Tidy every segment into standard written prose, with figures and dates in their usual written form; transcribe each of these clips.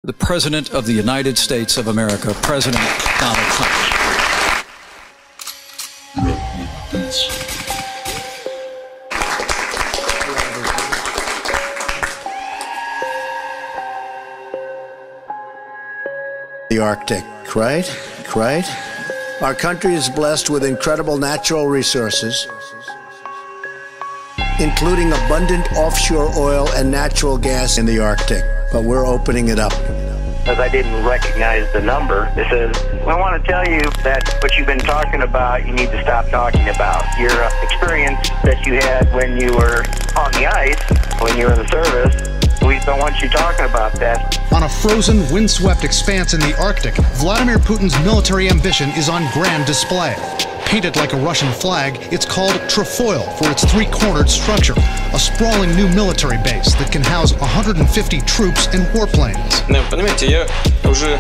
the President of the United States of America, President Donald Trump. The Arctic, right? Our country is blessed with incredible natural resources, including abundant offshore oil and natural gas in the Arctic, but we're opening it up. As I didn't recognize the number, it says, I want to tell you that what you've been talking about, you need to stop talking about. Your experience that you had when you were on the ice, when you were in the service, we don't want you talking about that. On a frozen, windswept expanse in the Arctic, Vladimir Putin's military ambition is on grand display. Painted like a Russian flag, it's called Trefoil for its three-cornered structure, a sprawling new military base that can house 150 troops and warplanes. Понимаете, я уже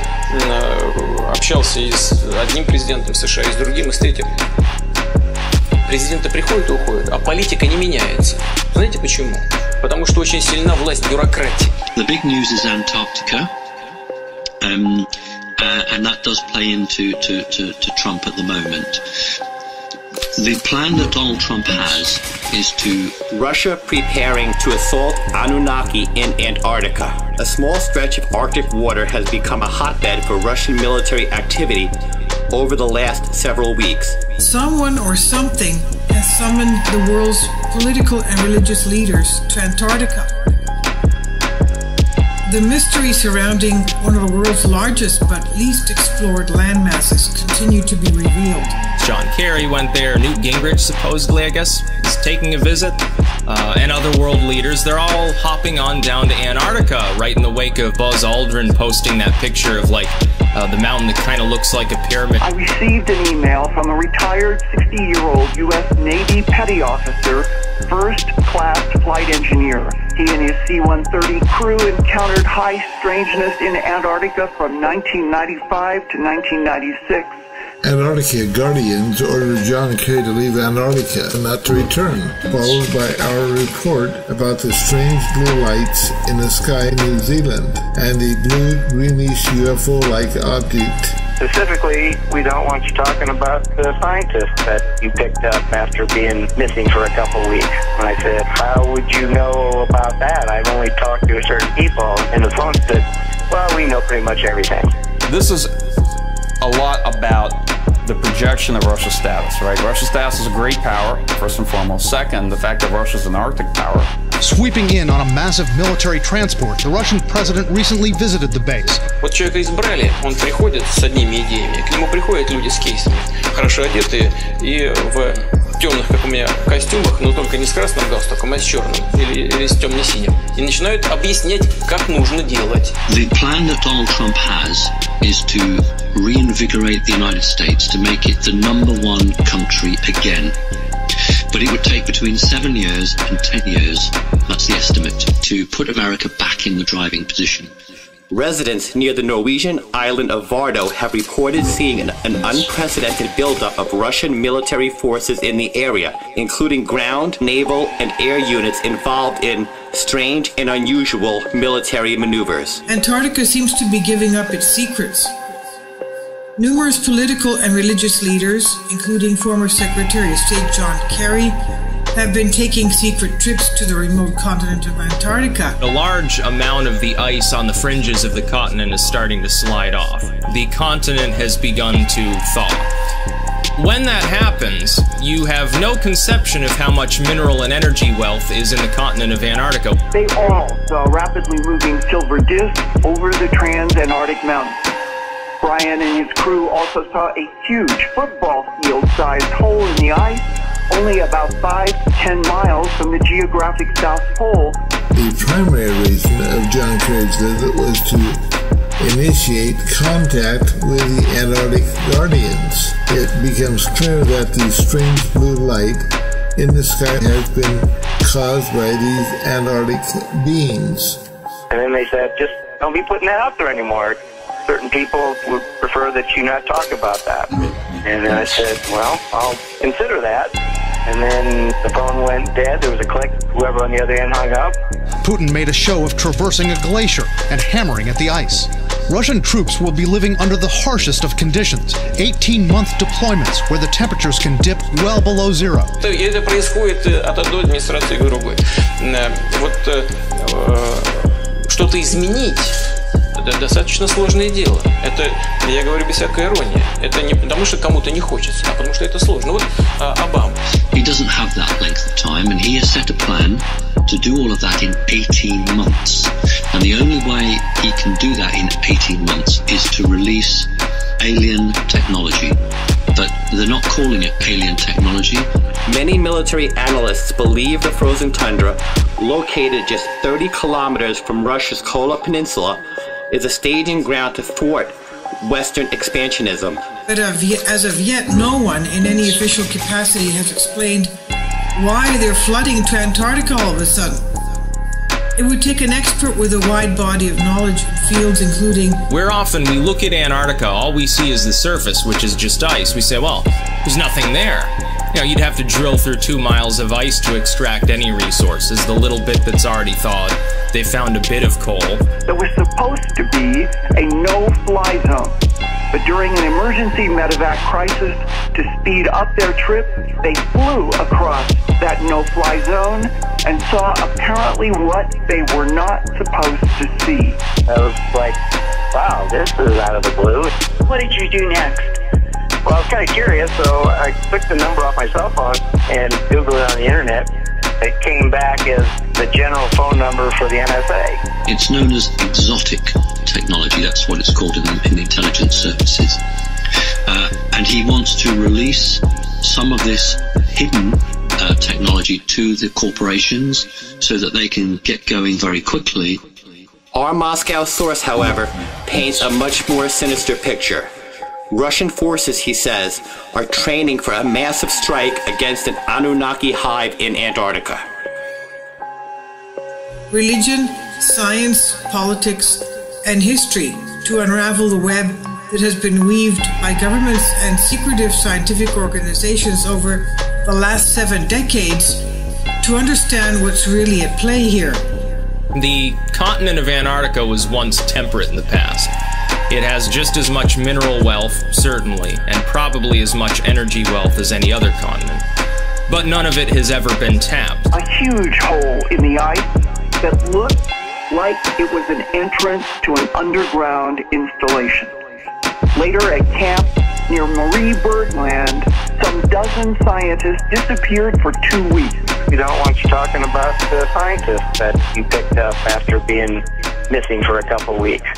общался и с одним президентом США, и с другим, и с третьим. Президенты приходят и уходят, а политика не меняется. Знаете почему? Потому что очень сильна власть бюрократии. The big news is Antarctica. And that does play into Trump at the moment. The plan that Donald Trump has is to... Russia preparing to assault Anunnaki in Antarctica. A small stretch of Arctic water has become a hotbed for Russian military activity over the last several weeks. Someone or something has summoned the world's political and religious leaders to Antarctica. The mystery surrounding one of the world's largest but least explored landmasses continue to be revealed. John Kerry went there, Newt Gingrich supposedly, I guess, is taking a visit, and other world leaders. They're all hopping on down to Antarctica right in the wake of Buzz Aldrin posting that picture of like the mountain that kind of looks like a pyramid. I received an email from a retired 60-year-old U.S. Navy petty officer, first-class flight engineer. He and his C-130 crew encountered high strangeness in Antarctica from 1995 to 1996. Antarctica Guardians ordered John Kerry to leave Antarctica and not to return, followed by our report about the strange blue lights in the sky in New Zealand and the blue-greenish UFO-like object. Specifically, we don't want you talking about the scientist that you picked up after being missing for a couple of weeks. And I said, how would you know about that? I've only talked to certain people. And the phone said, well, we know pretty much everything. This is a lot about the projection of Russia's status, right? Russia's status is a great power, first and foremost. Second, the fact that Russia's an Arctic power. Sweeping in on a massive military transport, the Russian president recently visited the base. Вот человека избрали, он приходит с одними идеями, к нему приходят люди с кейсами, хорошо одетые и в темных, как у меня, костюмах, но только не с красным галстуком, а с черным или с темно-синим. И начинают объяснять, как нужно делать. The plan that Donald Trump has is to reinvigorate the United States, to make it the #1 country again. But it would take between 7 years and 10 years, that's the estimate, to put America back in the driving position. Residents near the Norwegian island of Vardo have reported seeing an unprecedented buildup of Russian military forces in the area, including ground, naval, and air units involved in strange and unusual military maneuvers. Antarctica seems to be giving up its secrets. Numerous political and religious leaders, including former Secretary of State John Kerry, have been taking secret trips to the remote continent of Antarctica. A large amount of the ice on the fringes of the continent is starting to slide off. The continent has begun to thaw. When that happens, you have no conception of how much mineral and energy wealth is in the continent of Antarctica. They all saw rapidly moving silver discs over the trans-Antarctic mountains. Brian and his crew also saw a huge football field-sized hole in the ice, only about 5 to 10 miles from the geographic South Pole. The primary reason of John Kerry's visit was to initiate contact with the Antarctic Guardians. It becomes clear that the strange blue light in the sky has been caused by these Antarctic beings. And then they said, just don't be putting that out there anymore. Certain people would prefer that you not talk about that. And I said, well, I'll consider that. and then the phone went dead. There was a click. Whoever on the other end hung up. Putin made a show of traversing a glacier and hammering at the ice. Russian troops will be living under the harshest of conditions, 18-month deployments where the temperatures can dip well below zero. Это происходит от одной администрации к другой. Вот что-то изменить — это достаточно сложное дело. Это, я говорю без всякой иронии. Это не потому, что кому-то не хочется, а потому что это сложно. Вот Обама. He doesn't have that length of time, and he has set a plan to do all of that in 18 months. And the only way he can do that in 18 months is to release alien technology. But they're not calling it alien technology. Many military analysts believe the frozen tundra, located just 30 kilometers from Russia's Kola Peninsula, is a staging ground to thwart Western expansionism. But as of yet, no one in any official capacity has explained why they're flooding to Antarctica all of a sudden. It would take an expert with a wide body of knowledge in fields including... Where often we look at Antarctica, all we see is the surface, which is just ice. We say, well, there's nothing there. You know, you'd have to drill through 2 miles of ice to extract any resources. The little bit that's already thawed, they found a bit of coal. There was supposed to be a no-fly zone. But during an emergency medevac crisis, to speed up their trip, they flew across that no-fly zone and saw apparently what they were not supposed to see. I was like, wow, this is out of the blue. What did you do next? Well, I was kind of curious, so I took the number off my cell phone and Googled it on the internet. It came back as the general phone number for the NSA. It's known as exotic technology. That's what it's called in the intelligence services. And he wants to release some of this hidden technology to the corporations so that they can get going very quickly. Our Moscow source, however, paints a much more sinister picture. Russian forces, he says, are training for a massive strike against an Anunnaki hive in Antarctica. Religion, science, politics, and history to unravel the web that has been weaved by governments and secretive scientific organizations over the last 7 decades to understand what's really at play here. The continent of Antarctica was once temperate in the past. It has just as much mineral wealth, certainly, and probably as much energy wealth as any other continent. But none of it has ever been tapped. A huge hole in the ice that looked like it was an entrance to an underground installation. Later at camp near Marie Bergland, some dozen scientists disappeared for 2 weeks. You don't want you talking about the scientists that you picked up after being missing for a couple weeks.